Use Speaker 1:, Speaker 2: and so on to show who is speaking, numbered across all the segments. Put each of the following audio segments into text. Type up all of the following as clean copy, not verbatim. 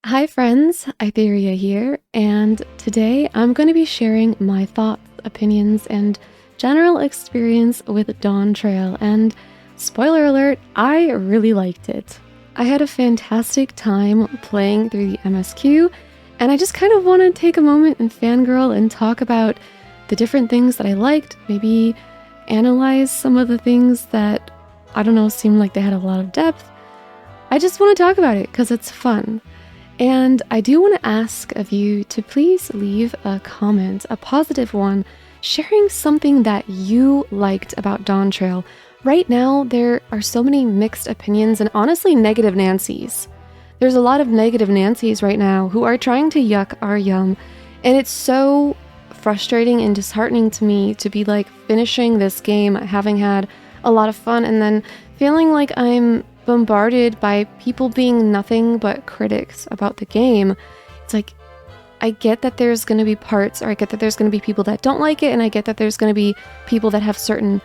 Speaker 1: Hi friends, Aitherea here, and today I'm going to be sharing my thoughts, opinions, and general experience with Dawntrail, and spoiler alert, I really liked it. I had a fantastic time playing through the MSQ, and I just kind of want to take a moment and fangirl and talk about the different things that I liked, maybe analyze some of the things that, I don't know, seemed like they had a lot of depth. I just want to talk about it because it's fun. And I do want to ask of you to please leave a comment, a positive one, sharing something that you liked about Dawntrail. Right now, there are so many mixed opinions and honestly negative Nancys. There's a lot of negative Nancys right now who are trying to yuck our yum, and it's so frustrating and disheartening to me to be like finishing this game, having had a lot of fun, and then feeling like I'm bombarded by people being nothing but critics about the game. It's like, I get that there's going to be parts, or I get that there's going to be people that don't like it, and I get that there's going to be people that have certain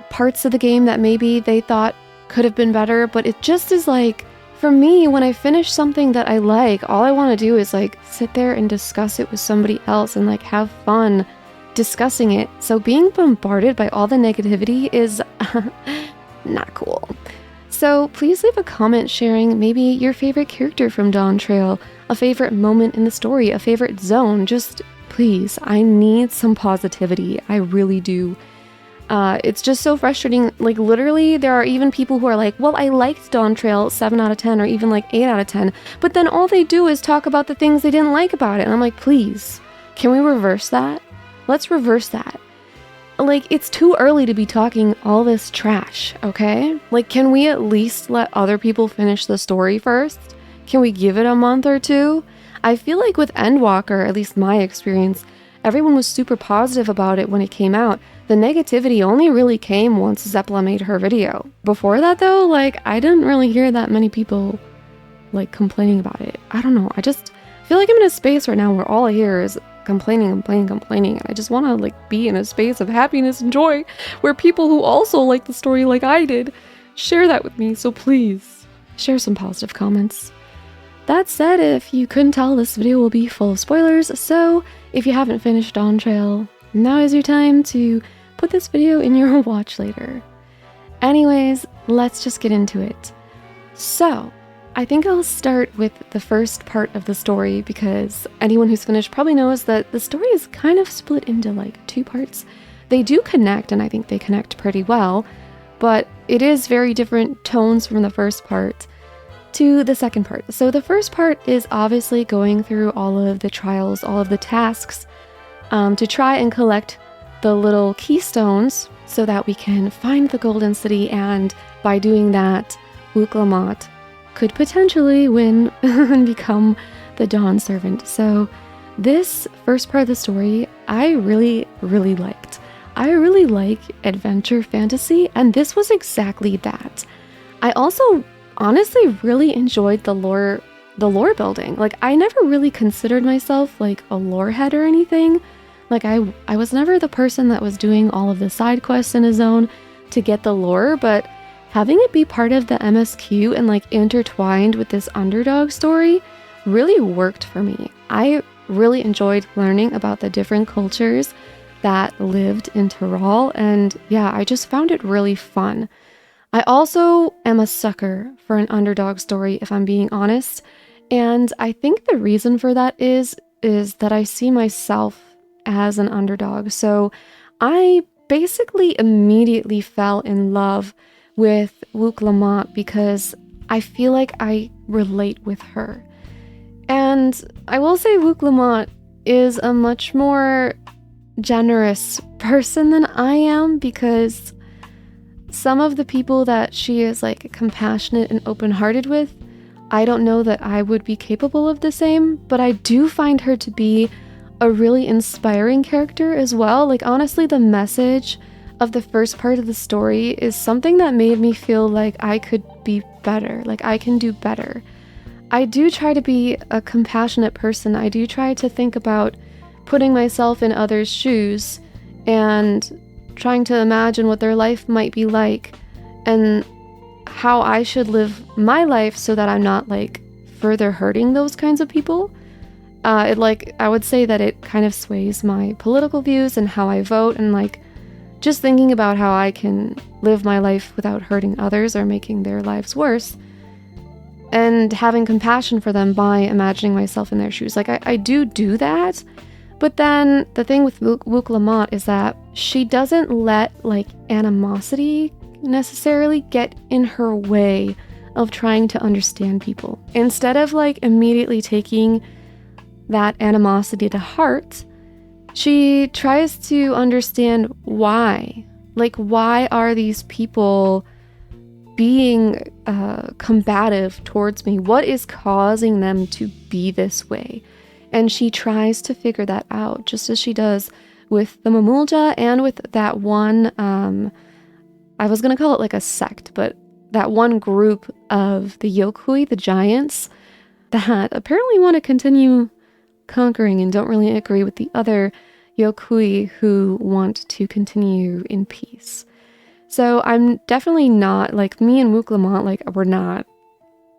Speaker 1: parts of the game that maybe they thought could have been better, but it just is like, for me, when I finish something that I like, all I want to do is like sit there and discuss it with somebody else and like have fun discussing it. So being bombarded by all the negativity is not cool. So please leave a comment sharing maybe your favorite character from Dawntrail, a favorite moment in the story, a favorite zone. Just please, I need some positivity. I really do. It's just so frustrating. Like literally there are even people who are like, well, I liked Dawntrail 7 out of 10 or even like 8 out of 10, but then all they do is talk about the things they didn't like about it. And I'm like, please, can we reverse that? Let's reverse that. Like, it's too early to be talking all this trash, okay? Like, can we at least let other people finish the story first? Can we give it a month or two? I feel like with Endwalker, at least my experience, everyone was super positive about it when it came out. The negativity only really came once Zepla made her video. Before that, though, like, I didn't really hear that many people, like, complaining about it. I don't know. I just feel like I'm in a space right now where all I hear is complaining. And I just want to like be in a space of happiness and joy where people who also like the story like I did share that with me. So please share some positive comments. That said, if you couldn't tell, this video will be full of spoilers. So if you haven't finished Dawntrail, now is your time to put this video in your watch later. Anyways, let's just get into it. So I think I'll start with the first part of the story because anyone who's finished probably knows that the story is kind of split into like two parts. They do connect, and I think they connect pretty well, but it is very different tones from the first part to the second part. So the first part is obviously going through all of the trials, all of the tasks to try and collect the little keystones so that we can find the Golden City, and by doing that, Wuk-Lamat could potentially win and become the Dawn Servant. So this first part of the story, I really liked. I really like adventure fantasy, and this was exactly that. I also honestly really enjoyed the lore building. Like, I never really considered myself like a lore head or anything. Like, I was never the person that was doing all of the side quests in a zone to get the lore, but having it be part of the MSQ and like intertwined with this underdog story really worked for me. I really enjoyed learning about the different cultures that lived in Tyrol, and yeah, I just found it really fun. I also am a sucker for an underdog story, if I'm being honest, and I think the reason for that is that I see myself as an underdog. So I basically immediately fell in love with Wuk-Lamat because I feel like I relate with her. And I will say Wuk-Lamat is a much more generous person than I am, because some of the people that she is like compassionate and open-hearted with, I don't know that I would be capable of the same, but I do find her to be a really inspiring character as well. Like, honestly, the message of the first part of the story is something that made me feel like I could be better, like I can do better. I do try to be a compassionate person. I do try to think about putting myself in others' shoes and trying to imagine what their life might be like and how I should live my life so that I'm not like further hurting those kinds of people. I would say that it kind of sways my political views and how I vote, and like just thinking about how I can live my life without hurting others or making their lives worse, and having compassion for them by imagining myself in their shoes. Like I do that, but then the thing with Wook Lamont is that she doesn't let like animosity necessarily get in her way of trying to understand people. Instead of like immediately taking that animosity to heart, she tries to understand why. Like, why are these people being combative towards me? What is causing them to be this way? And she tries to figure that out, just as she does with the Mamulja and with that one, I was going to call it like a sect, but that one group of the Yokhui, the giants, that apparently want to continue conquering and don't really agree with the other Yokhui who want to continue in peace. So I'm definitely not, like, me and Wook Lamont, like, we're not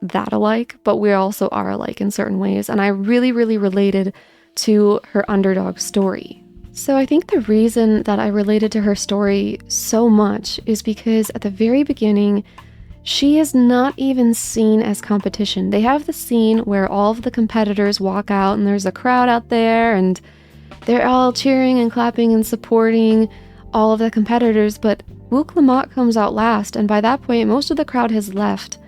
Speaker 1: that alike, but we also are alike in certain ways, and I really, really related to her underdog story. So I think the reason that I related to her story so much is because at the very beginning, she is not even seen as competition. They have the scene where all of the competitors walk out and there's a crowd out there and they're all cheering and clapping and supporting all of the competitors, but Wook Lamont comes out last, and by that point, most of the crowd has left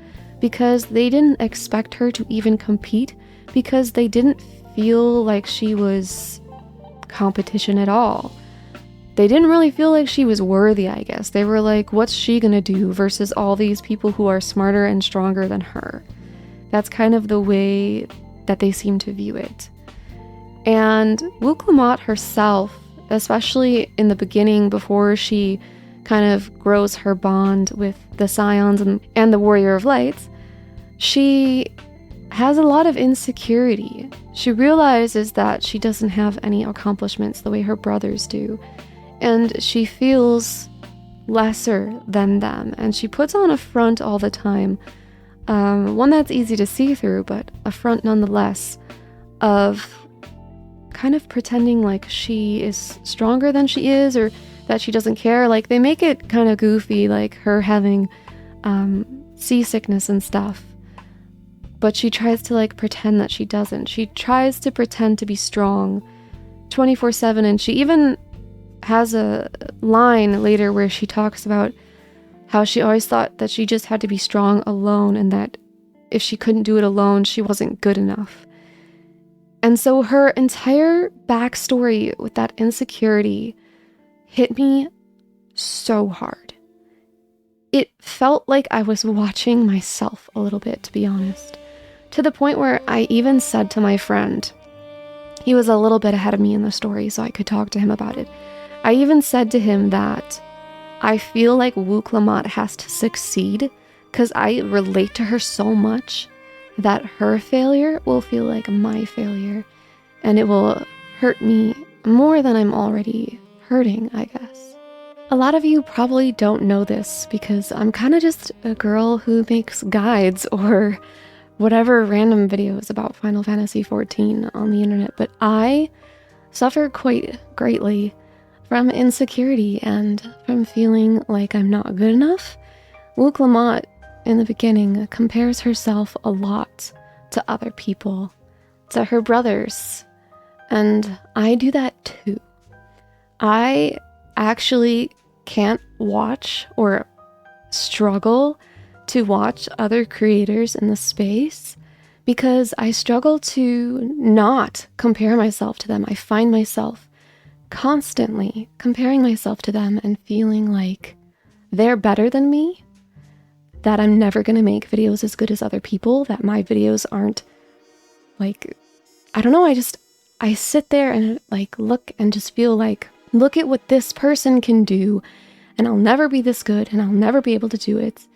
Speaker 1: because they didn't expect her to even compete, because they didn't feel like she was competition at all. They didn't really feel like she was worthy, I guess. They were like, what's she gonna do versus all these people who are smarter and stronger than her? That's kind of the way that they seem to view it. And Wook Lamont herself, especially in the beginning before she kind of grows her bond with the Scions and the Warrior of Lights, she has a lot of insecurity. She realizes that she doesn't have any accomplishments the way her brothers do, and she feels lesser than them, and she puts on a front all the time, one that's easy to see through, but a front nonetheless, of kind of pretending like she is stronger than she is, or that she doesn't care. Like, they make it kind of goofy, like her having seasickness and stuff, but she tries to like pretend that she doesn't. She tries to pretend to be strong 24/7, and she even has a line later where she talks about how she always thought that she just had to be strong alone, and that if she couldn't do it alone, she wasn't good enough. And so her entire backstory with that insecurity hit me so hard. It felt like I was watching myself a little bit, to be honest, to the point where I even said to my friend, he was a little bit ahead of me in the story, so I could talk to him about it. I even said to him that I feel like Wook Lamont has to succeed because I relate to her so much that her failure will feel like my failure, and it will hurt me more than I'm already hurting, I guess. A lot of you probably don't know this because I'm kind of just a girl who makes guides or whatever random videos about Final Fantasy XIV on the internet, but I suffer quite greatly from insecurity and from feeling like I'm not good enough. Wook Lamont, in the beginning, compares herself a lot to other people, to her brothers, and I do that too. I actually can't watch or struggle to watch other creators in the space because I struggle to not compare myself to them. I find myself constantly comparing myself to them and feeling like they're better than me, that I'm never going to make videos as good as other people, that my videos aren't like, I don't know, I sit there and like look and just feel like, look at what this person can do, and I'll never be this good, and I'll never be able to do it,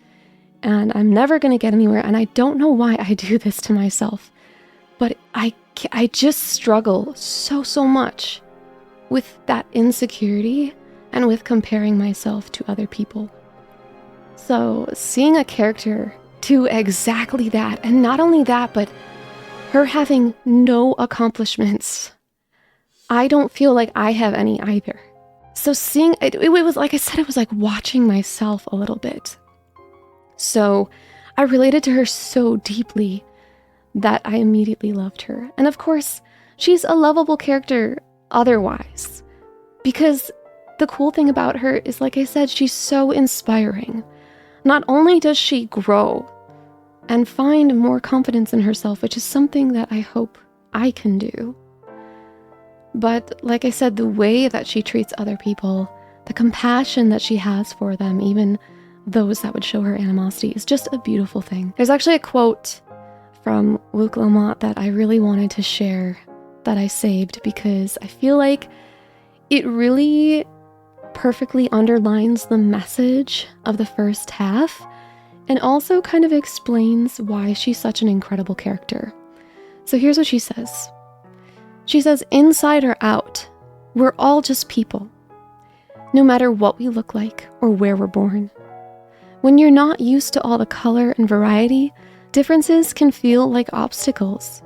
Speaker 1: and I'm never going to get anywhere, and I don't know why I do this to myself, but I just struggle so much with that insecurity and with comparing myself to other people. So seeing a character to exactly that. And not only that, but her having no accomplishments. I don't feel like I have any either. So seeing it, it was like I said, it was like watching myself a little bit. So I related to her so deeply that I immediately loved her. And of course, she's a lovable character otherwise. Because the cool thing about her is, like I said, she's so inspiring. Not only does she grow and find more confidence in herself, which is something that I hope I can do, but like I said, the way that she treats other people, the compassion that she has for them, even those that would show her animosity, is just a beautiful thing. There's actually a quote from Luc Lamont that I really wanted to share that I saved because I feel like it really perfectly underlines the message of the first half and also kind of explains why she's such an incredible character. So here's what she says. She says, "Inside or out, we're all just people, no matter what we look like or where we're born. When you're not used to all the color and variety, differences can feel like obstacles.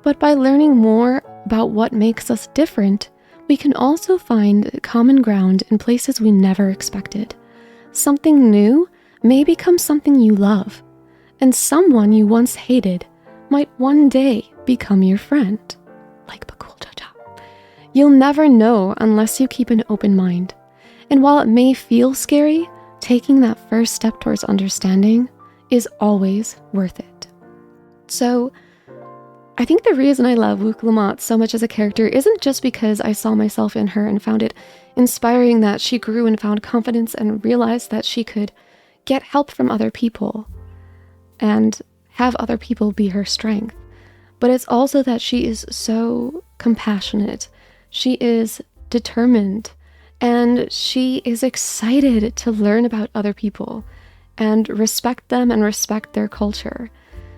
Speaker 1: But by learning more about what makes us different, we can also find common ground in places we never expected. Something new may become something you love, and someone you once hated might one day become your friend." Like Bakul Jaja. You'll never know unless you keep an open mind. And while it may feel scary, taking that first step towards understanding is always worth it. So I think the reason I love Luc Lamont so much as a character isn't just because I saw myself in her and found it inspiring that she grew and found confidence and realized that she could get help from other people and have other people be her strength. But it's also that she is so compassionate. She is determined, and she is excited to learn about other people and respect them and respect their culture.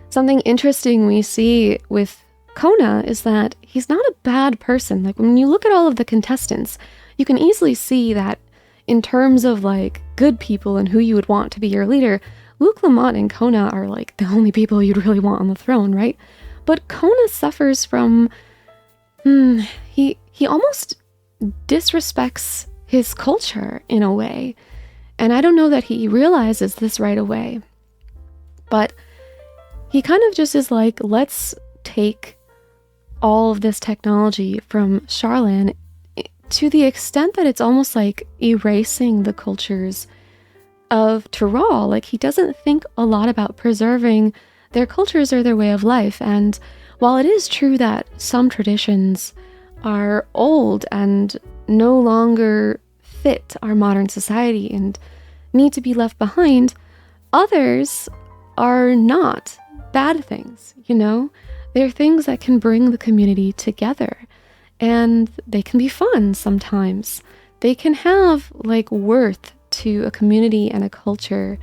Speaker 1: Something interesting we see with Kona is that he's not a bad person. Like when you look at all of the contestants, you can easily see that in terms of like good people and who you would want to be your leader, Luc Lamont and Kona are like the only people you'd really want on the throne, right? But Kona suffers from, he almost disrespects his culture in a way. And I don't know that he realizes this right away. But he kind of just is like, let's take all of this technology from Charlene to the extent that it's almost like erasing the cultures of Tyrol. Like he doesn't think a lot about preserving their cultures or their way of life. And while it is true that some traditions are old and no longer fit our modern society and need to be left behind, others are not bad things, you know? They're things that can bring the community together, and they can be fun sometimes. They can have like worth to a community and a culture,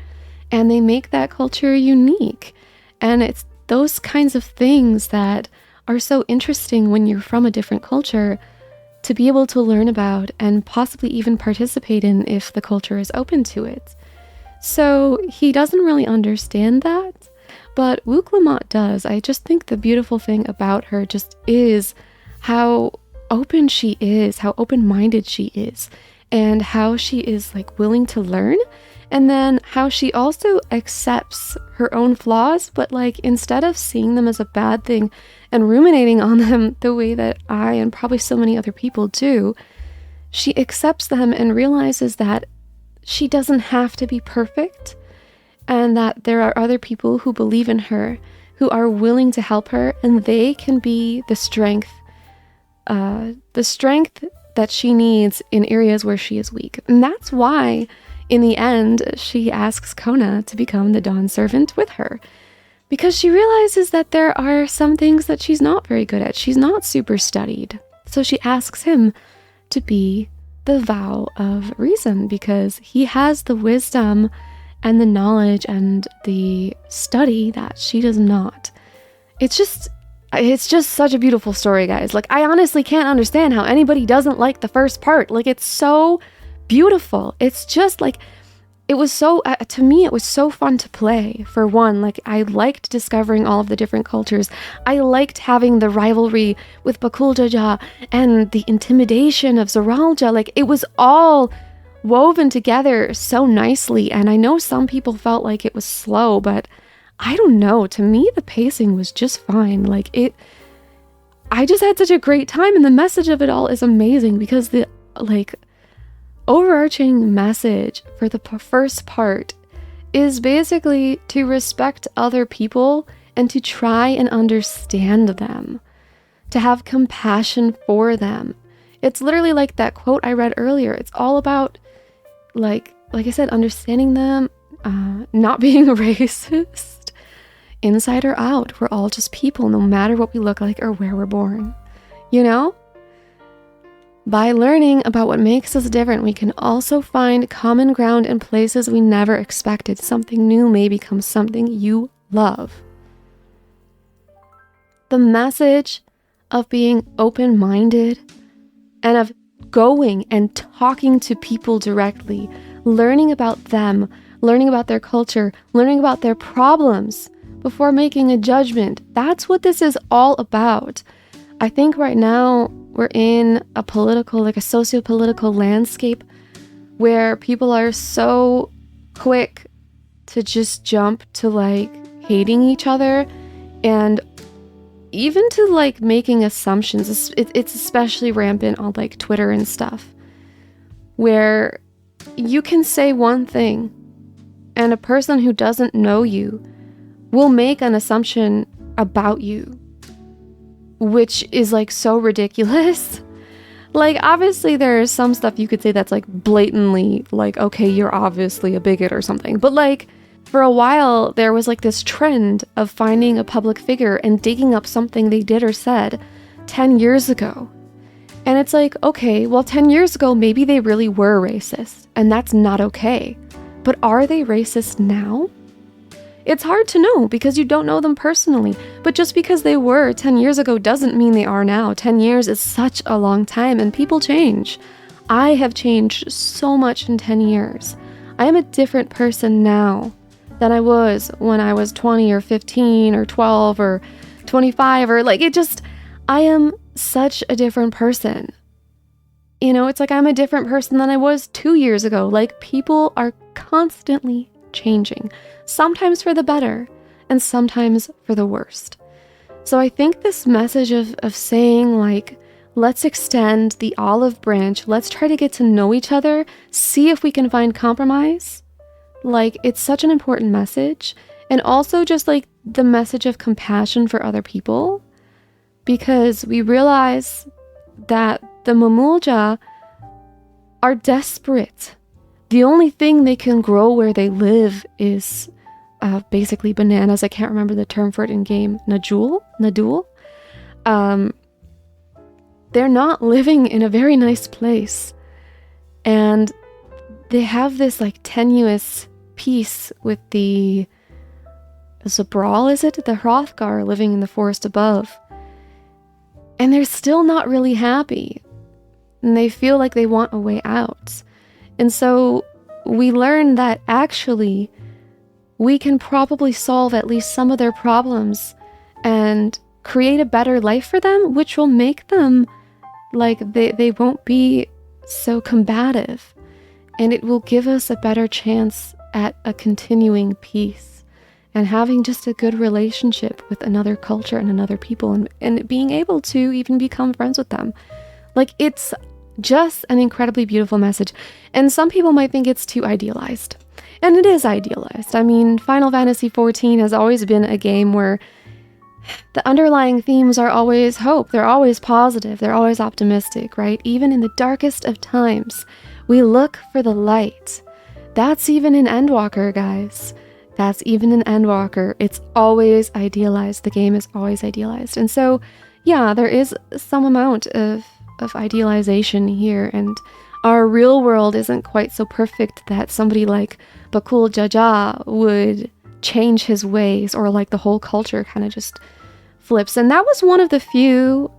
Speaker 1: and they make that culture unique. And it's those kinds of things that are so interesting when you're from a different culture to be able to learn about and possibly even participate in if the culture is open to it. So he doesn't really understand that, but Luc Lamont does. I just think the beautiful thing about her just is how open she is, how open-minded she is, and how she is like willing to learn. And then how she also accepts her own flaws, but like instead of seeing them as a bad thing and ruminating on them the way that I and probably so many other people do, she accepts them and realizes that she doesn't have to be perfect and that there are other people who believe in her, who are willing to help her, and they can be the strength that she needs in areas where she is weak. And that's why in the end, she asks Kona to become the Dawn servant with her, because she realizes that there are some things that she's not very good at. She's not super studied. So she asks him to be the vow of reason, because he has the wisdom and the knowledge and the study that she does not. It's just such a beautiful story, guys. Like, I honestly can't understand how anybody doesn't like the first part. Like, it's so beautiful. It's just like, it was so, to me, it was so fun to play. For one, like, I liked discovering all of the different cultures. I liked having the rivalry with Bakul Jaja and the intimidation of Zoralja. Like, it was all woven together so nicely. And I know some people felt like it was slow, but I don't know. To me, the pacing was just fine. Like, I just had such a great time. And the message of it all is amazing because the, like, overarching message for the first part is basically to respect other people and to try and understand them, to have compassion for them. It's literally like that quote I read earlier. It's all about, like I said, understanding them, not being racist, inside or out. We're all just people, no matter what we look like or where we're born, you know? By learning about what makes us different, we can also find common ground in places we never expected. Something new may become something you love. The message of being open-minded and of going and talking to people directly, learning about them, learning about their culture, learning about their problems before making a judgment. That's what this is all about. I think right now we're in a political, like a socio-political landscape where people are so quick to just jump to like hating each other and even to like making assumptions. It's especially rampant on like Twitter and stuff, where you can say one thing and a person who doesn't know you will make an assumption about you, which is like so ridiculous. Like, obviously there is some stuff you could say that's like blatantly like, okay, you're obviously a bigot or something. But like, for a while there was like this trend of finding a public figure and digging up something they did or said 10 years ago. And it's like, okay, well, 10 years ago, maybe they really were racist, and that's not okay. But are they racist now? It's hard to know because you don't know them personally, but just because they were 10 years ago doesn't mean they are now. 10 years is such a long time and people change. I have changed so much in 10 years. I am a different person now than I was when I was 20 or 15 or 12 or 25 or like, I am such a different person. You know, it's like I'm a different person than I was 2 years ago. Like, people are constantly changing, sometimes for the better and sometimes for the worst. So I think this message of saying like, let's extend the olive branch, let's try to get to know each other, see if we can find compromise, like, it's such an important message. And also just like the message of compassion for other people, because we realize that the Mamulja are desperate. The only thing they can grow where they live is basically bananas. I can't remember the term for it in game. Nadul? They're not living in a very nice place. And they have this like tenuous peace with the Zabral, is it? The Hrothgar living in the forest above. And they're still not really happy. And they feel like they want a way out. And so we learn that actually we can probably solve at least some of their problems and create a better life for them, which will make them like they won't be so combative. And it will give us a better chance at a continuing peace and having just a good relationship with another culture and another people and being able to even become friends with them. Like, it's just an incredibly beautiful message. And some people might think it's too idealized. And it is idealized. I mean, Final Fantasy XIV has always been a game where the underlying themes are always hope. They're always positive. They're always optimistic, right? Even in the darkest of times, we look for the light. That's even in Endwalker, guys. That's even in Endwalker. It's always idealized. The game is always idealized. And so, yeah, there is some amount of idealization here, and our real world isn't quite so perfect that somebody like Bakul Jaja would change his ways, or like the whole culture kind of just flips. And that was one of the few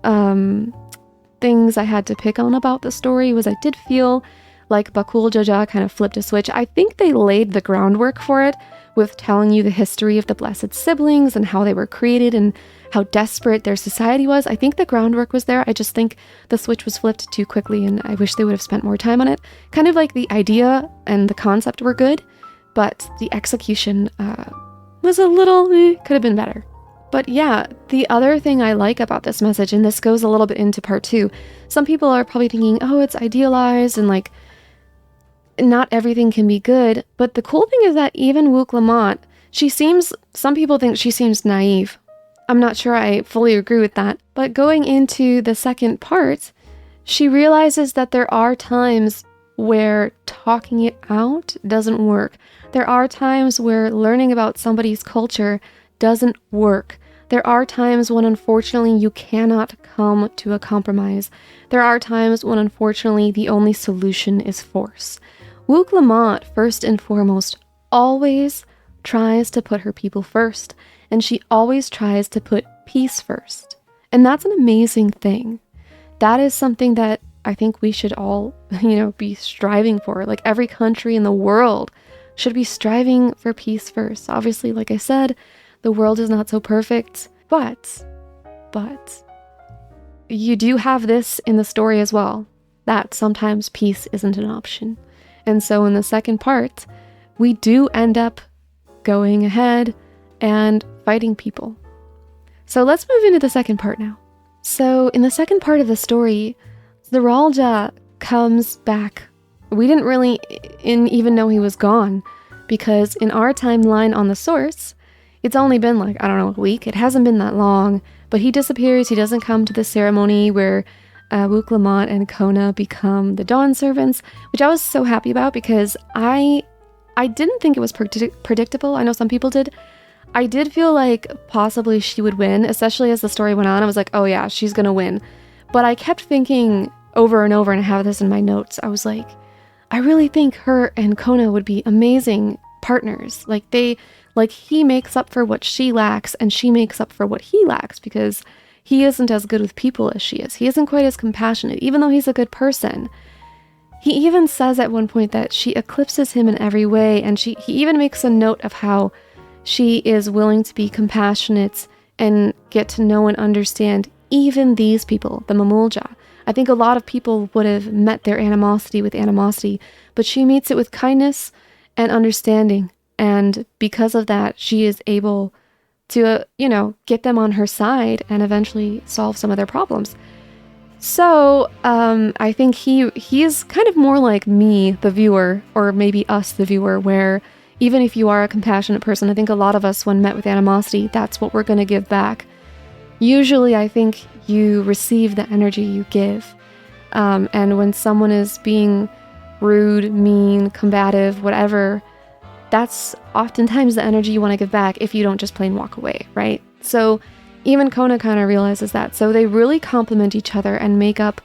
Speaker 1: things I had to pick on about the story, was I did feel like Bakul Jaja kind of flipped a switch. I think they laid the groundwork for it with telling you the history of the blessed siblings and how they were created and how desperate their society was. I think the groundwork was there. I just think the switch was flipped too quickly, and I wish they would have spent more time on it. Kind of like the idea and the concept were good, but the execution was a little, could have been better. But yeah, the other thing I like about this message, and this goes a little bit into part 2, some people are probably thinking, oh, it's idealized and like not everything can be good. But the cool thing is that even Wook Lamont, some people think she seems naive. I'm not sure I fully agree with that. But going into the second part, she realizes that there are times where talking it out doesn't work. There are times where learning about somebody's culture doesn't work. There are times when unfortunately you cannot come to a compromise. There are times when unfortunately the only solution is force. Wook Lamont, first and foremost, always tries to put her people first, and she always tries to put peace first. And that's an amazing thing. That is something that I think we should all, be striving for. Like every country in the world should be striving for peace first. Obviously, like I said, the world is not so perfect, but you do have this in the story as well, that sometimes peace isn't an option. And so in the second part, we do end up going ahead and fighting people. So let's move into the second part now. So in the second part of the story, Zeralja comes back. We didn't really even know he was gone, because in our timeline on the source, it's only been a week. It hasn't been that long, but he disappears. He doesn't come to the ceremony where Wook Lamont and Kona become the Dawn servants, which I was so happy about because I didn't think it was predictable. I know some people did. I did feel like possibly she would win, especially as the story went on. I was like, oh yeah, she's gonna win. But I kept thinking over and over, and I have this in my notes. I was like, I really think her and Kona would be amazing partners. He makes up for what she lacks, and she makes up for what he lacks, because he isn't as good with people as she is. He isn't quite as compassionate, even though he's a good person. He even says at one point that she eclipses him in every way, and he even makes a note of how she is willing to be compassionate and get to know and understand even these people, the Mamulja. I think a lot of people would have met their animosity with animosity, but she meets it with kindness and understanding. And because of that, she is able to, get them on her side and eventually solve some of their problems. So I think he's kind of more like me, the viewer, or maybe us, the viewer, where even if you are a compassionate person, I think a lot of us, when met with animosity, that's what we're going to give back. Usually, I think you receive the energy you give. And when someone is being rude, mean, combative, whatever, that's oftentimes the energy you want to give back if you don't just plain walk away, right? So even Kona kind of realizes that. So they really complement each other and make up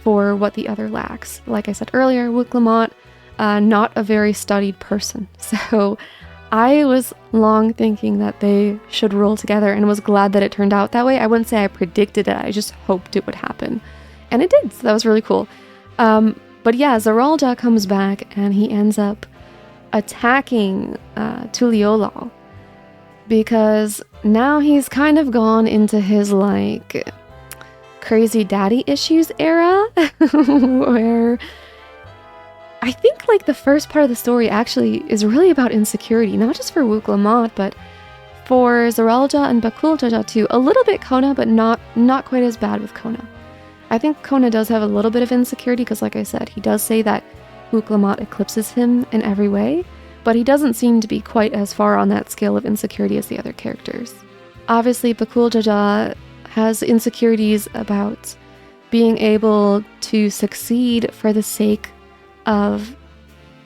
Speaker 1: for what the other lacks. Like I said earlier, Wook Lamont, not a very studied person. So I was long thinking that they should rule together and was glad that it turned out that way. I wouldn't say I predicted it. I just hoped it would happen. And it did. So that was really cool. But yeah, Zeralja comes back and he ends up attacking Tuliolal, because now he's kind of gone into his crazy daddy issues era where I think the first part of the story actually is really about insecurity, not just for Wook Lamont, but for Zeralja and Bakul Jaja too. A little bit Kona, but not quite as bad with Kona. I think Kona does have a little bit of insecurity because, like I said, he does say that Wook Lamont eclipses him in every way, but he doesn't seem to be quite as far on that scale of insecurity as the other characters. Obviously, Bakul Jaja has insecurities about being able to succeed for the sake of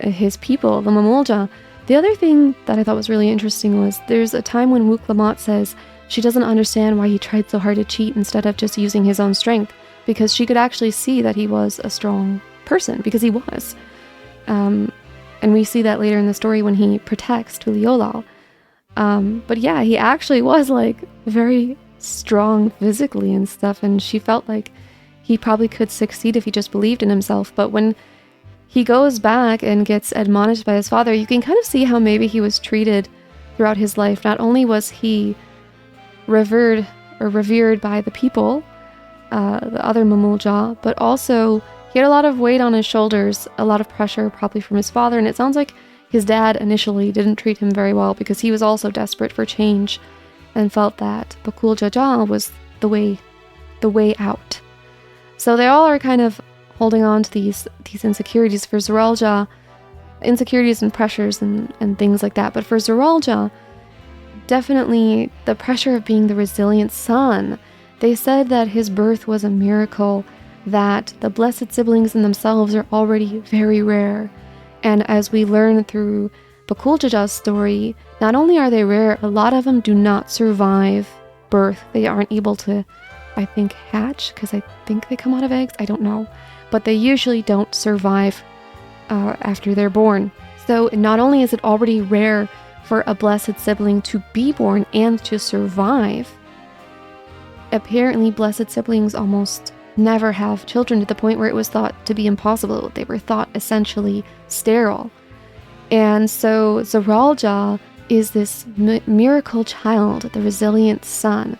Speaker 1: his people, the Mamulja. The other thing that I thought was really interesting was there's a time when Wook Lamont says she doesn't understand why he tried so hard to cheat instead of just using his own strength, because she could actually see that he was a strong person, because he was. And we see that later in the story when he protects Tuliolal. But yeah, he actually was very strong physically and stuff, and she felt like he probably could succeed if he just believed in himself. But when he goes back and gets admonished by his father. You can kind of see how maybe he was treated throughout his life. Not only was he revered by the people, the other Mamulja, but also he had a lot of weight on his shoulders, a lot of pressure probably from his father, and it sounds like his dad initially didn't treat him very well because he was also desperate for change and felt that Bakul Jaja was the way out. So they all are kind of holding on to these insecurities. For Zaralja, insecurities and pressures and things like that. But for Zaralja, definitely the pressure of being the resilient son. They said that his birth was a miracle, that the blessed siblings in themselves are already very rare. And as we learn through Bakul Jaja's story, not only are they rare, a lot of them do not survive birth. They aren't able to, I think, hatch, because I think they come out of eggs. I don't know. But they usually don't survive after they're born. So not only is it already rare for a blessed sibling to be born and to survive, apparently blessed siblings almost never have children, to the point where it was thought to be impossible. They were thought essentially sterile. And so Zaralja is this miracle child, the resilient son.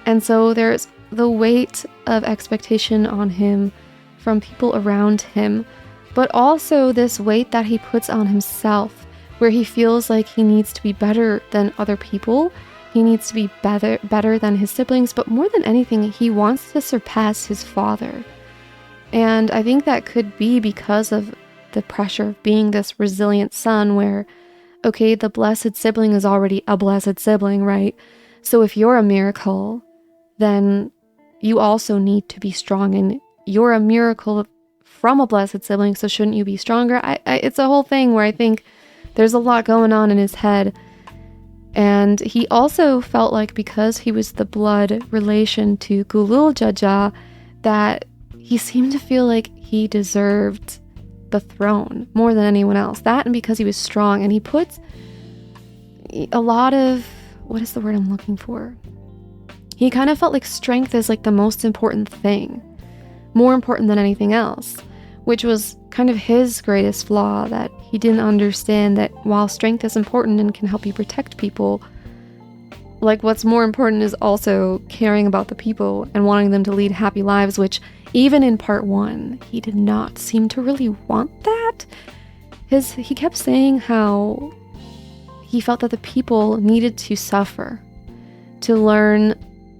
Speaker 1: And so there's the weight of expectation on him from people around him, but also this weight that he puts on himself, where he feels like he needs to be better than other people. He needs to be better than his siblings, but more than anything, he wants to surpass his father. And I think that could be because of the pressure of being this resilient son, where, okay, the blessed sibling is already a blessed sibling, right? So if you're a miracle, then you also need to be strong, and you're a miracle from a blessed sibling, so shouldn't you be stronger? It's a whole thing where I think there's a lot going on in his head. And he also felt like, because he was the blood relation to Gulul Jaja, that he seemed to feel like he deserved the throne more than anyone else. That, and because he was strong, and he puts a lot of, what is the word I'm looking for? He kind of felt like strength is like the most important thing, more important than anything else, which was kind of his greatest flaw, that he didn't understand that while strength is important and can help you protect people, like, what's more important is also caring about the people and wanting them to lead happy lives, which even in part 1, he did not seem to really want that. He kept saying how he felt that the people needed to suffer to learn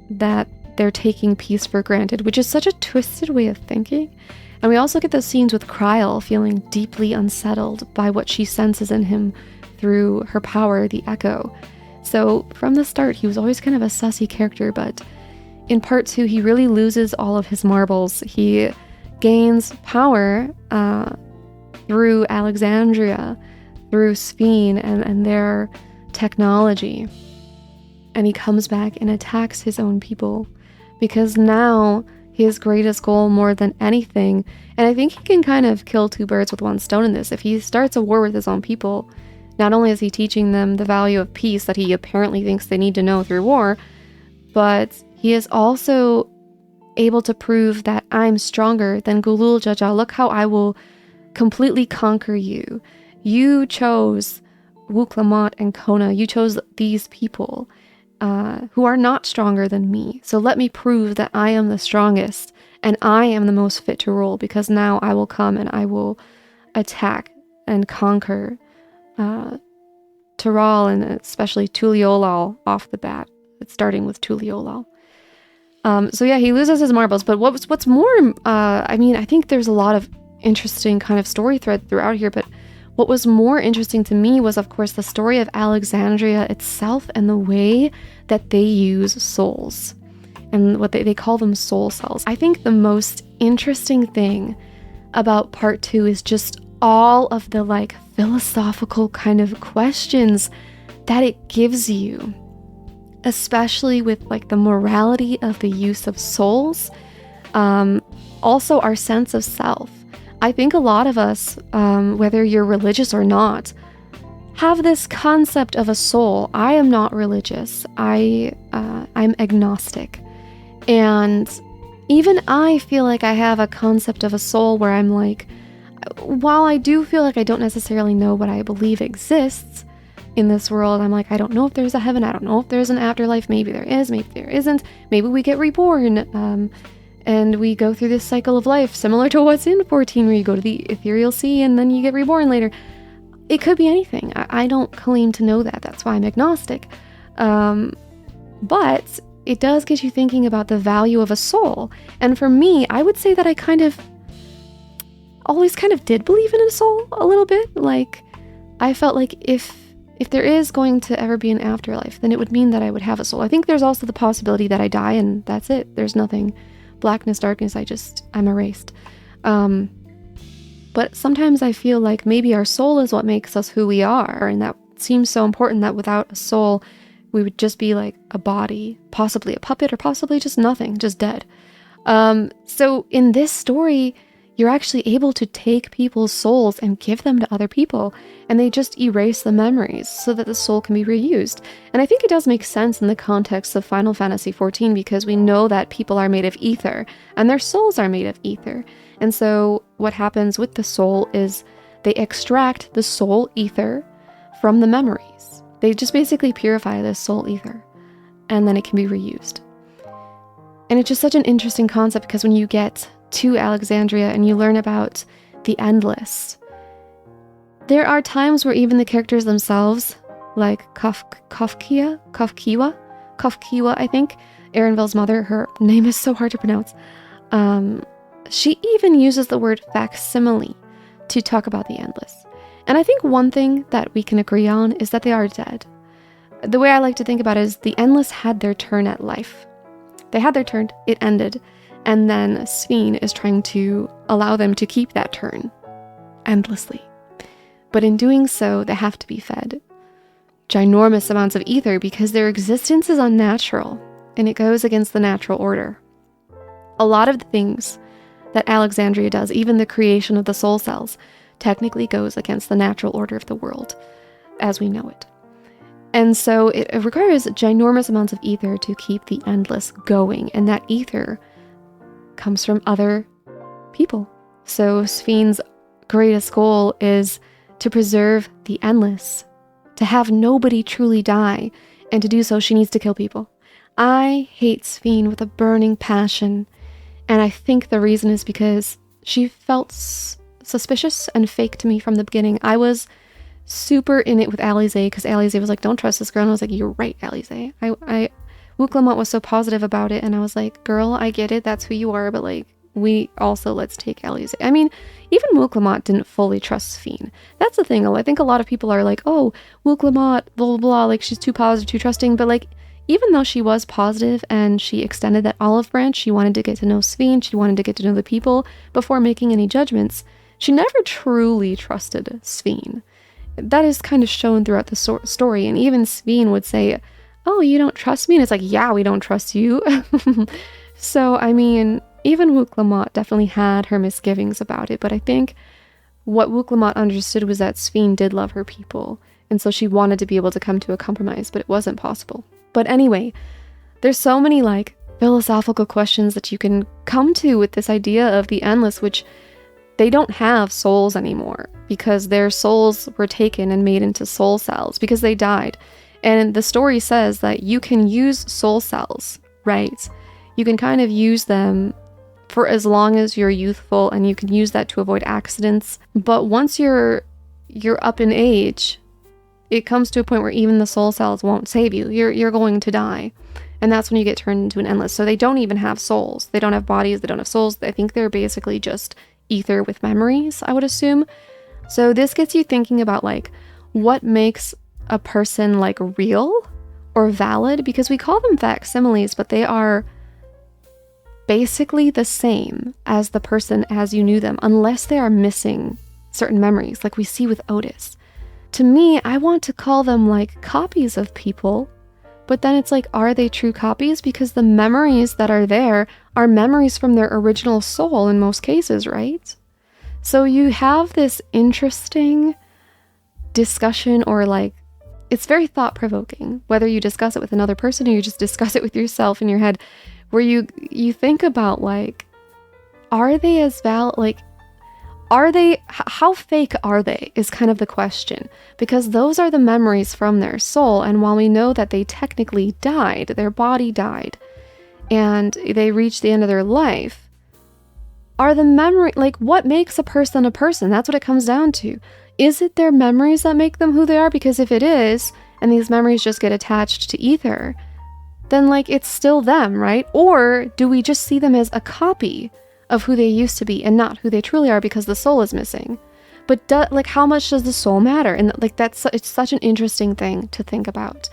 Speaker 1: that they're taking peace for granted, which is such a twisted way of thinking. And we also get those scenes with Kryl feeling deeply unsettled by what she senses in him through her power, the Echo. So from the start, he was always kind of a sussy character, but in part 2, he really loses all of his marbles. He gains power through Alexandria, through Sphene and their technology. And he comes back and attacks his own people, because now his greatest goal more than anything, and I think he can kind of kill two birds with one stone in this. If he starts a war with his own people, not only is he teaching them the value of peace that he apparently thinks they need to know through war, but he is also able to prove that I'm stronger than Gulul Jaja. Look how I will completely conquer you. You chose Wuklamot and Kona. You chose these people who are not stronger than me. So let me prove that I am the strongest and I am the most fit to rule, because now I will come and I will attack and conquer Taral, and especially Tuliolal off the bat. It's starting with Tuliolal. So yeah, he loses his marbles. But what's more, I think there's a lot of interesting kind of story thread throughout here, but what was more interesting to me was, of course, the story of Alexandria itself and the way that they use souls and what they call them soul cells. I think the most interesting thing about part 2 is just all of the philosophical kind of questions that it gives you, especially with the morality of the use of souls, also our sense of self. I think a lot of us, whether you're religious or not, have this concept of a soul. I am not religious. I'm agnostic. And even I feel like I have a concept of a soul where I'm while I do feel like I don't necessarily know what I believe exists in this world, I'm like, I don't know if there's a heaven, I don't know if there's an afterlife, maybe there is, maybe there isn't, maybe we get reborn, and we go through this cycle of life, similar to what's in 14, where you go to the ethereal sea and then you get reborn later. It could be anything. I don't claim to know that. That's why I'm agnostic. But it does get you thinking about the value of a soul. And for me, I would say that I always did believe in a soul a little bit. Like, I felt like if there is going to ever be an afterlife, then it would mean that I would have a soul. I think there's also the possibility that I die and that's it. There's nothing. Blackness, darkness, I'm erased. But sometimes I feel like maybe our soul is what makes us who we are, and that seems so important that without a soul, we would just be like a body, possibly a puppet, or possibly just nothing, just dead. So in this story, you're actually able to take people's souls and give them to other people, and they just erase the memories so that the soul can be reused. And I think it does make sense in the context of Final Fantasy XIV, because we know that people are made of ether, and their souls are made of ether. And so what happens with the soul is they extract the soul ether from the memories. They just basically purify the soul ether, and then it can be reused. And it's just such an interesting concept, because when you get to Alexandria and you learn about the Endless, there are times where even the characters themselves, like Kafkiwa, I think, Erenville's mother, her name is so hard to pronounce, she even uses the word facsimile to talk about the Endless. And I think one thing that we can agree on is that they are dead. The way I like to think about it is the Endless had their turn at life. They had their turn, it ended, and then Sphene is trying to allow them to keep that turn endlessly. But in doing so, they have to be fed ginormous amounts of ether because their existence is unnatural, and it goes against the natural order. A lot of the things that Alexandria does, even the creation of the soul cells, technically goes against the natural order of the world as we know it. And so it requires ginormous amounts of ether to keep the Endless going, and that ether comes from other people. So Sphene's greatest goal is to preserve the Endless, to have nobody truly die, and to do so she needs to kill people. I hate Sphene with a burning passion, and I think the reason is because she felt suspicious and fake to me from the beginning. I was super in it with Alize, because Alize was like, don't trust this girl, and I was like, you're right, Alize. Wooklamont was so positive about it, and I was like, girl, I get it, that's who you are, but like, we also, let's take Alize. I mean, even Wooklamont didn't fully trust Sphene. That's the thing, I think a lot of people are like, oh, Wooklamont, blah, blah, blah, like, she's too positive, too trusting, but like, even though she was positive and she extended that olive branch, she wanted to get to know Sphene, she wanted to get to know the people before making any judgments, she never truly trusted Sphene. That is kind of shown throughout the story, and even Sphene would say, oh, you don't trust me? And it's like, yeah, we don't trust you. So, I mean, even Wooklamont definitely had her misgivings about it, but I think what Wooklamont understood was that Sphene did love her people, and so she wanted to be able to come to a compromise, but it wasn't possible. But anyway, there's so many, like, philosophical questions that you can come to with this idea of the Endless, which they don't have souls anymore because their souls were taken and made into soul cells because they died. And the story says that you can use soul cells, right? You can kind of use them for as long as you're youthful, and you can use that to avoid accidents. But once you're up in age, it comes to a point where even the soul cells won't save you. You're going to die. And that's when you get turned into an Endless. So they don't even have souls. They don't have bodies. They don't have souls. I think they're basically just ether with memories, I would assume. So this gets you thinking about, like, what makes a person, like, real or valid? Because we call them facsimiles, but they are basically the same as the person as you knew them, unless they are missing certain memories, like we see with Otis. To me, I want to call them like copies of people, but then it's like, are they true copies? Because the memories that are there are memories from their original soul in most cases, right? So you have this interesting discussion, or like, it's very thought-provoking, whether you discuss it with another person or you just discuss it with yourself in your head, where you think about, like, are they as valid, like, how fake are they is kind of the question, because those are the memories from their soul. And while we know that they technically died, their body died, and they reached the end of their life, are the memory, like, what makes a person a person? That's what it comes down to. Is it their memories that make them who they are? Because if it is, and these memories just get attached to ether, then like it's still them, right? Or do we just see them as a copy of who they used to be and not who they truly are because the soul is missing? But like, how much does the soul matter? And like, it's such an interesting thing to think about.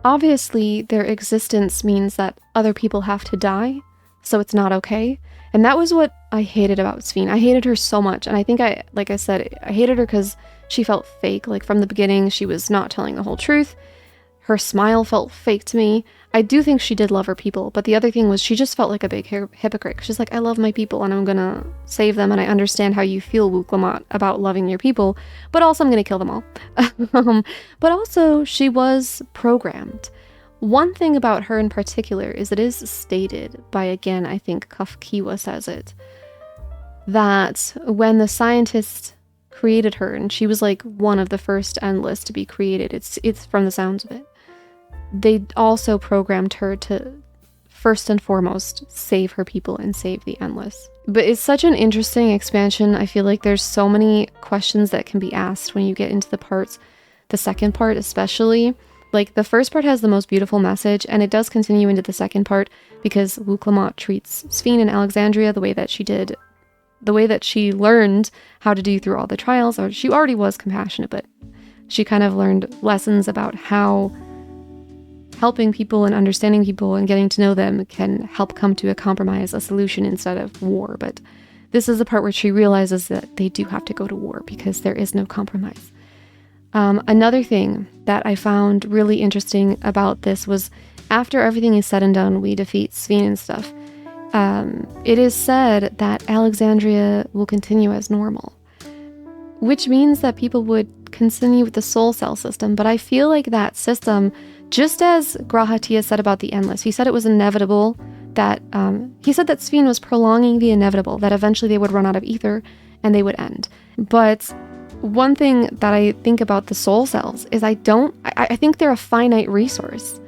Speaker 1: Obviously, their existence means that other people have to die, so it's not okay. And that was what I hated about Sphene. I hated her so much. And I think like I said, I hated her because she felt fake. Like from the beginning, she was not telling the whole truth. Her smile felt fake to me. I do think she did love her people, but the other thing was she just felt like a big hypocrite. She's like, I love my people and I'm gonna save them, and I understand how you feel, Wuklamot, about loving your people, but also I'm gonna kill them all. But also, she was programmed. One thing about her in particular is it is stated by, again, I think Kafkiwa says it, that when the scientists created her, and she was like one of the first Endless to be created, it's from the sounds of it, they also programmed her to, first and foremost, save her people and save the Endless. But it's such an interesting expansion. I feel like there's so many questions that can be asked when you get into the second part especially. Like, the first part has the most beautiful message, and it does continue into the second part because Wuklamot treats Sphene and Alexandria the way that she did, the way that she learned how to do through all the trials. Or she already was compassionate, but she kind of learned lessons about how helping people and understanding people and getting to know them can help come to a compromise, a solution instead of war. But this is the part where she realizes that they do have to go to war because there is no compromise. Another thing that I found really interesting about this was, after everything is said and done, we defeat Sphene and stuff. It is said that Alexandria will continue as normal, which means that people would continue with the soul cell system. But I feel like that system, just as Grahatia said about the Endless, he said it was inevitable that, he said that Sphene was prolonging the inevitable, that eventually they would run out of ether and they would end. But one thing that I think about the soul cells is I think they're a finite resource.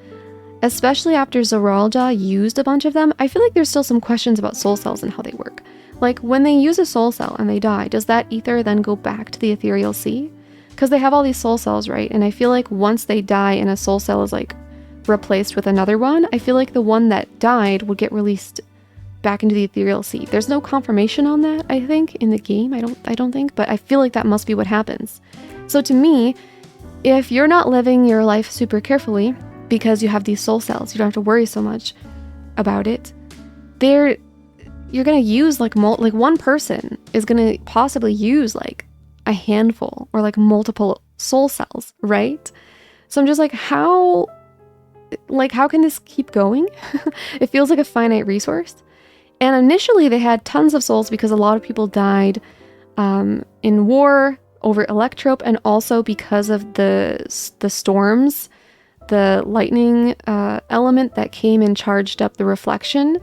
Speaker 1: Especially after Zoralja used a bunch of them, I feel like there's still some questions about soul cells and how they work. Like, when they use a soul cell and they die, does that ether then go back to the ethereal sea? Because they have all these soul cells, right? And I feel like once they die and a soul cell is like replaced with another one, I feel like the one that died would get released back into the ethereal sea. There's no confirmation on that, I think, in the game. I don't think, but I feel like that must be what happens. So to me, if you're not living your life super carefully because you have these soul cells, you don't have to worry so much about it. You're gonna use like one person is gonna possibly use like a handful or like multiple soul cells, right? So I'm just like, how can this keep going? It feels like a finite resource. And initially they had tons of souls because a lot of people died in war over Electrope, and also because of the storms, the lightning element that came and charged up the reflection.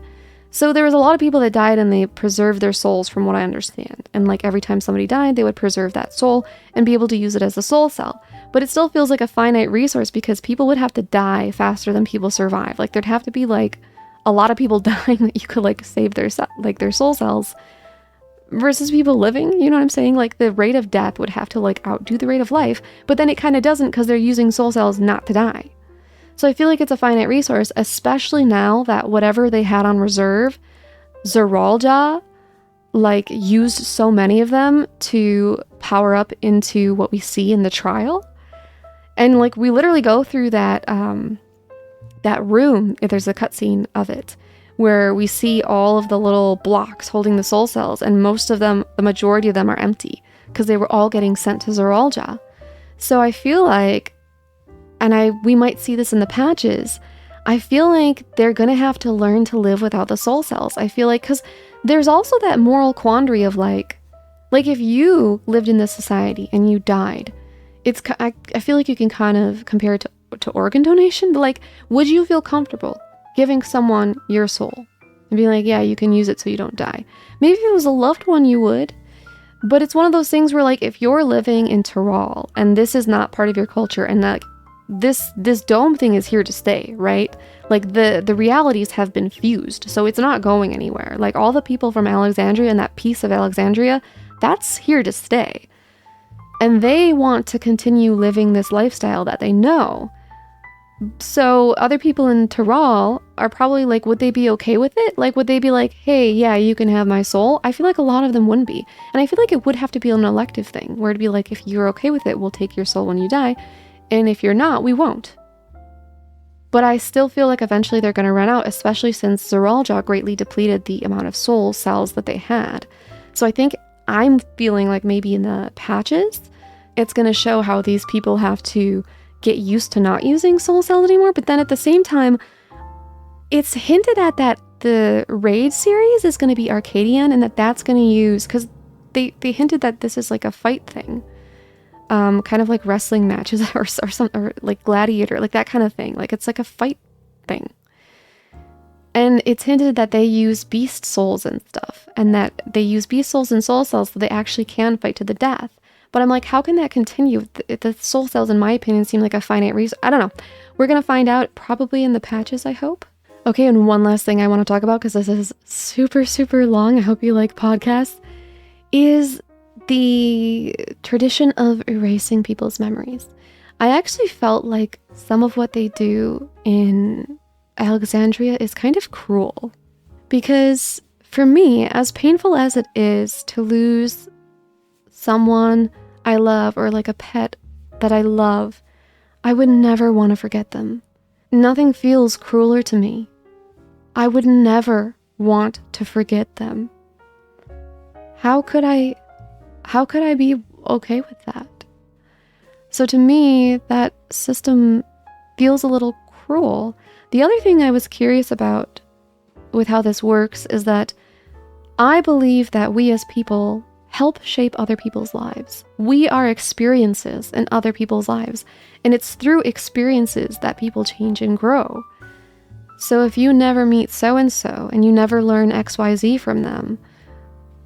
Speaker 1: So there was a lot of people that died and they preserved their souls, from what I understand. And like every time somebody died, they would preserve that soul and be able to use it as a soul cell. But it still feels like a finite resource because people would have to die faster than people survive. Like, there'd have to be like a lot of people dying that you could like save their soul cells versus people living, you know what I'm saying? Like, the rate of death would have to like outdo the rate of life, but then it kind of doesn't because they're using soul cells not to die. So I feel like it's a finite resource, especially now that whatever they had on reserve, Zoralja like used so many of them to power up into what we see in the trial. And like, we literally go through that room, there's a cutscene of it, where we see all of the little blocks holding the soul cells, and most of them, the majority of them, are empty because they were all getting sent to Zoralja. So I feel like, and we might see this in the patches, I feel like they're gonna have to learn to live without the soul cells. I feel like, because there's also that moral quandary of like if you lived in this society and you died, I feel like you can kind of compare it to organ donation, but like, would you feel comfortable giving someone your soul and being like, yeah, you can use it so you don't die? Maybe if it was a loved one, you would, But it's one of those things where, like, if you're living in Tyrol and this is not part of your culture, and that this dome thing is here to stay, right? Like, the realities have been fused, so it's not going anywhere. Like, all the people from Alexandria and that piece of Alexandria, that's here to stay. And they want to continue living this lifestyle that they know. So other people in Tyrol are probably like, would they be okay with it? Like, would they be like, hey, yeah, you can have my soul? I feel like a lot of them wouldn't be. And I feel like it would have to be an elective thing, where it'd be like, if you're okay with it, we'll take your soul when you die. And if you're not, we won't. But I still feel like eventually they're going to run out, especially since Zoraljah greatly depleted the amount of soul cells that they had. So I think I'm feeling like maybe in the patches, it's going to show how these people have to get used to not using soul cells anymore. But then at the same time, it's hinted at that the raid series is going to be Arcadian, and that's going to use, because they hinted that this is like a fight thing, kind of like wrestling matches or something, or like gladiator, like that kind of thing. Like, it's like a fight thing. And it's hinted that they use beast souls and stuff, and that they use beast souls and soul cells so they actually can fight to the death. But I'm like, how can that continue? The soul cells, in my opinion, seem like a finite resource. I don't know. We're going to find out probably in the patches, I hope. Okay, and one last thing I want to talk about, because this is super, super long, I hope you like podcasts, is the tradition of erasing people's memories. I actually felt like some of what they do in Alexandria is kind of cruel. Because for me, as painful as it is to lose someone I love, or like a pet that I love, I would never want to forget them. Nothing feels crueler to me. I would never want to forget them. How could I be okay with that? So to me, that system feels a little cruel. The other thing I was curious about with how this works is that I believe that we as people help shape other people's lives. We are experiences in other people's lives, and it's through experiences that people change and grow. So if you never meet so-and-so and you never learn XYZ from them,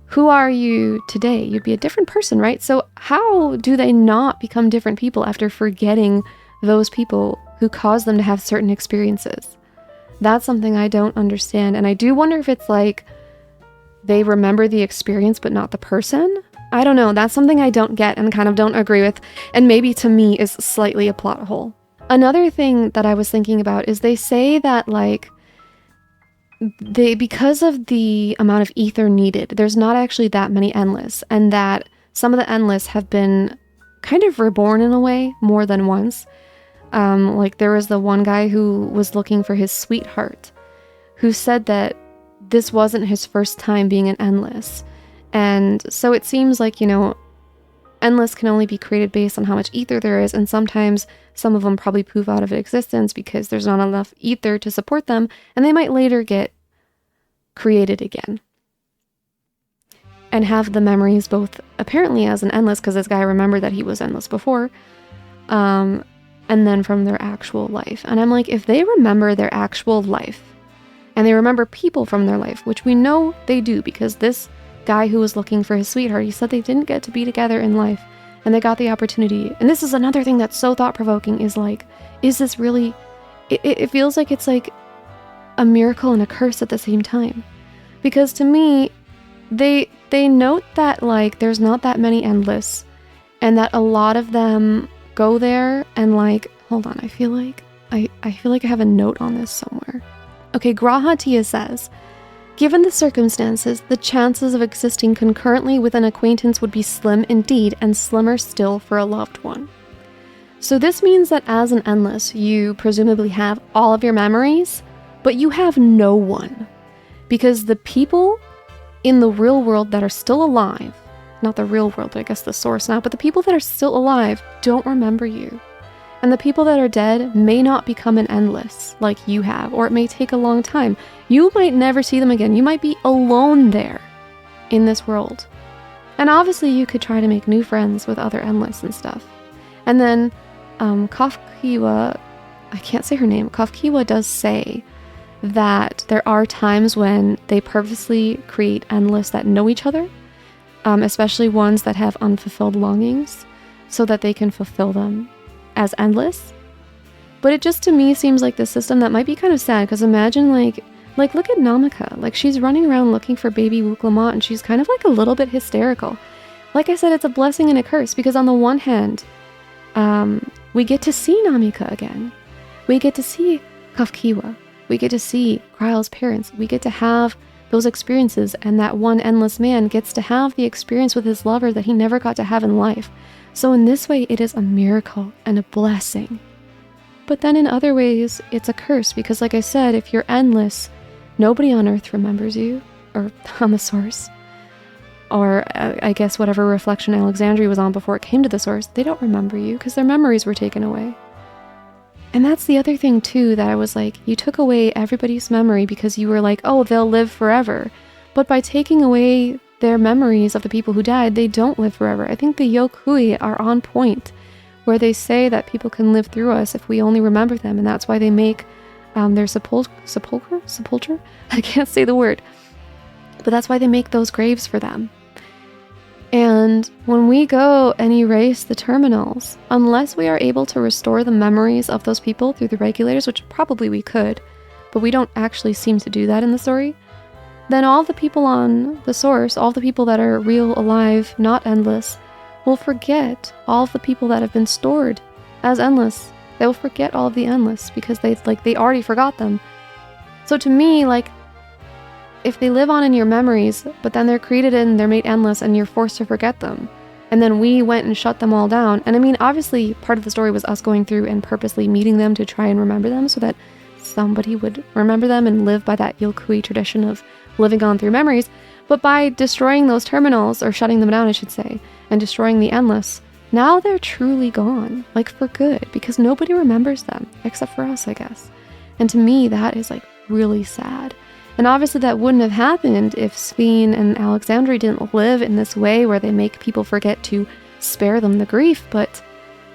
Speaker 1: who are you today? You'd be a different person, right? So how do they not become different people after forgetting those people who caused them to have certain experiences? That's something I don't understand. And I do wonder if it's like they remember the experience but not the person. I don't know. That's something I don't get and kind of don't agree with. And maybe to me is slightly a plot hole. Another thing that I was thinking about is they say that like because of the amount of ether needed, there's not actually that many endless, and that some of the endless have been kind of reborn in a way more than once. Like there was the one guy who was looking for his sweetheart, who said that this wasn't his first time being an endless. And so it seems like, endless can only be created based on how much ether there is, and sometimes some of them probably poof out of existence because there's not enough ether to support them, and they might later get created again and have the memories both apparently as an endless, because this guy remembered that he was endless before, and then from their actual life. And I'm like, if they remember their actual life and they remember people from their life, which we know they do, because this guy who was looking for his sweetheart, he said they didn't get to be together in life and they got the opportunity. And this is another thing that's so thought-provoking, is like, is this really, it feels like it's like a miracle and a curse at the same time. Because to me, they note that like there's not that many endless, and that a lot of them go there and like, hold on, I feel like I have a note on this somewhere. Okay, Graha Tia says, given the circumstances, the chances of existing concurrently with an acquaintance would be slim indeed, and slimmer still for a loved one. So this means that as an endless, you presumably have all of your memories, but you have no one. Because the people in the real world that are still alive, not the real world, but I guess the source now, but the people that are still alive don't remember you. And the people that are dead may not become an endless like you have, or it may take a long time. You might never see them again. You might be alone there in this world. And obviously you could try to make new friends with other endless and stuff. And then Kafkiwa, I can't say her name, Kafkiwa does say that there are times when they purposely create endless that know each other. especially ones that have unfulfilled longings, so that they can fulfill them as endless. But it just to me seems like this system that might be kind of sad, because imagine like look at Namika. Like, she's running around looking for baby Wuklamot, and she's kind of like a little bit hysterical. Like I said, it's a blessing and a curse, because on the one hand, we get to see Namika again. We get to see Kafkiwa. We get to see Kryle's parents. We get to have those experiences, and that one endless man gets to have the experience with his lover that he never got to have in life. So in this way, it is a miracle and a blessing. But then in other ways, it's a curse, because like I said, if you're endless, nobody on Earth remembers you, or on the source. Or I guess whatever reflection Alexandria was on before it came to the source, they don't remember you because their memories were taken away. And that's the other thing too, that I was like, you took away everybody's memory because you were like, oh, they'll live forever. But by taking away their memories of the people who died, they don't live forever. I think the Yokui are on point, where they say that people can live through us if we only remember them. And that's why they make their sepulcher? I can't say the word. But that's why they make those graves for them. And when we go and erase the terminals, unless we are able to restore the memories of those people through the regulators, which probably we could, but we don't actually seem to do that in the story, then all the people on the source, all the people that are real, alive, not endless, will forget all of the people that have been stored as endless. They will forget all of the endless because they already forgot them. So to me, like, if they live on in your memories, but then they're created and they're made endless and you're forced to forget them, and then we went and shut them all down. And I mean, obviously part of the story was us going through and purposely meeting them to try and remember them so that somebody would remember them and live by that Yokui tradition of living on through memories. But by destroying those terminals, or shutting them down, I should say, and destroying the endless, now they're truly gone, like for good, because nobody remembers them except for us, I guess. And to me, that is like really sad. And obviously that wouldn't have happened if Sphene and Alexandria didn't live in this way where they make people forget to spare them the grief. But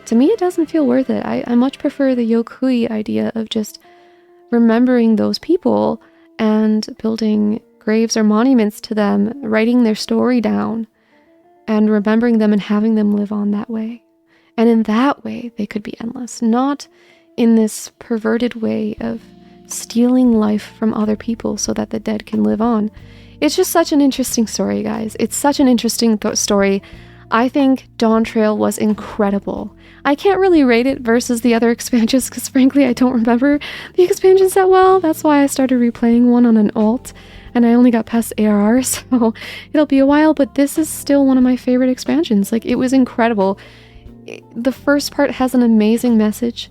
Speaker 1: to me, it doesn't feel worth it. I much prefer the Yokui idea of just remembering those people and building graves or monuments to them, writing their story down and remembering them and having them live on that way. And in that way, they could be endless, not in this perverted way of stealing life from other people so that the dead can live on. It's just such an interesting story, guys. It's such an interesting story. I think Dawntrail was incredible. I can't really rate it versus the other expansions because frankly I don't remember the expansions that well. That's why I started replaying one on an alt, and I only got past ARR, so it'll be a while, but this is still one of my favorite expansions. Like, it was incredible. The first part has an amazing message.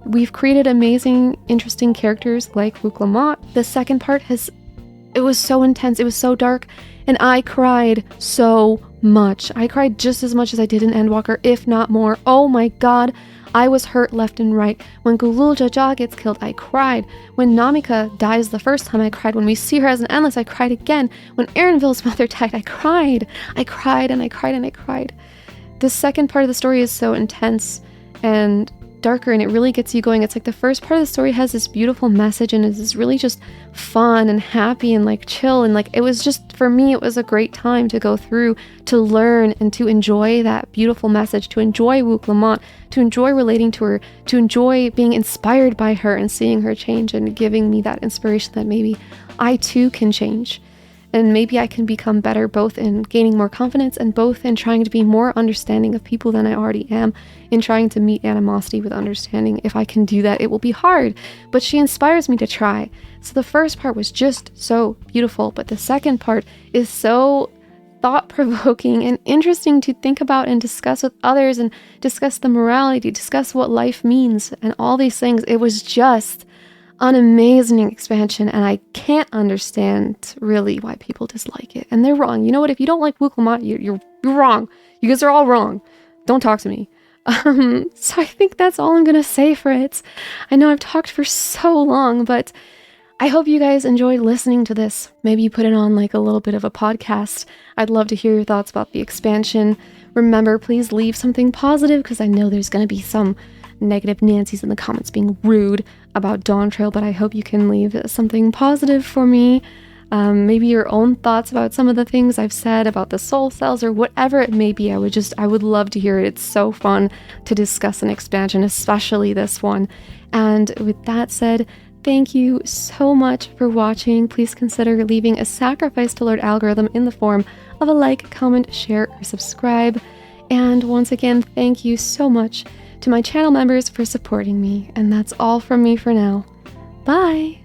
Speaker 1: We've created amazing, interesting characters like Wuklamot. The second part it was so intense, it was so dark, and I cried so much. I cried just as much as I did in Endwalker, if not more. Oh my god, I was hurt left and right. When Gulul Jaja gets killed, I cried. When Namika dies the first time, I cried. When we see her as an endless, I cried again. When Erenville's mother died, I cried. I cried and I cried and I cried. The second part of the story is so intense and darker, and it really gets you going. It's like the first part of the story has this beautiful message and is really just fun and happy and like chill, and like it was just, for me, it was a great time to go through, to learn and to enjoy that beautiful message, to enjoy Wuklamot, to enjoy relating to her, to enjoy being inspired by her and seeing her change and giving me that inspiration that maybe I too can change. And maybe I can become better both in gaining more confidence and both in trying to be more understanding of people than I already am, in trying to meet animosity with understanding. If I can do that, it will be hard, but she inspires me to try. So the first part was just so beautiful, but the second part is so thought-provoking and interesting to think about and discuss with others, and discuss the morality, discuss what life means, and all these things. It was just an amazing expansion, and I can't understand really why people dislike it. And they're wrong. You know what? If you don't like Wuklamot, you're wrong. You guys are all wrong. Don't talk to me. So I think that's all I'm gonna say for it. I know I've talked for so long, but I hope you guys enjoyed listening to this. Maybe you put it on like a little bit of a podcast. I'd love to hear your thoughts about the expansion. Remember, please leave something positive, because I know there's gonna be some negative Nancy's in the comments being rude about Dawntrail, but I hope you can leave something positive for me. maybe your own thoughts about some of the things I've said about the soul cells or whatever it may be. I would love to hear it. It's so fun to discuss an expansion, especially this one. And with that said, thank you so much for watching. Please consider leaving a sacrifice to Lord Algorithm in the form of a like, comment, share, or subscribe. And once again, thank you so much to my channel members for supporting me. And that's all from me for now. Bye!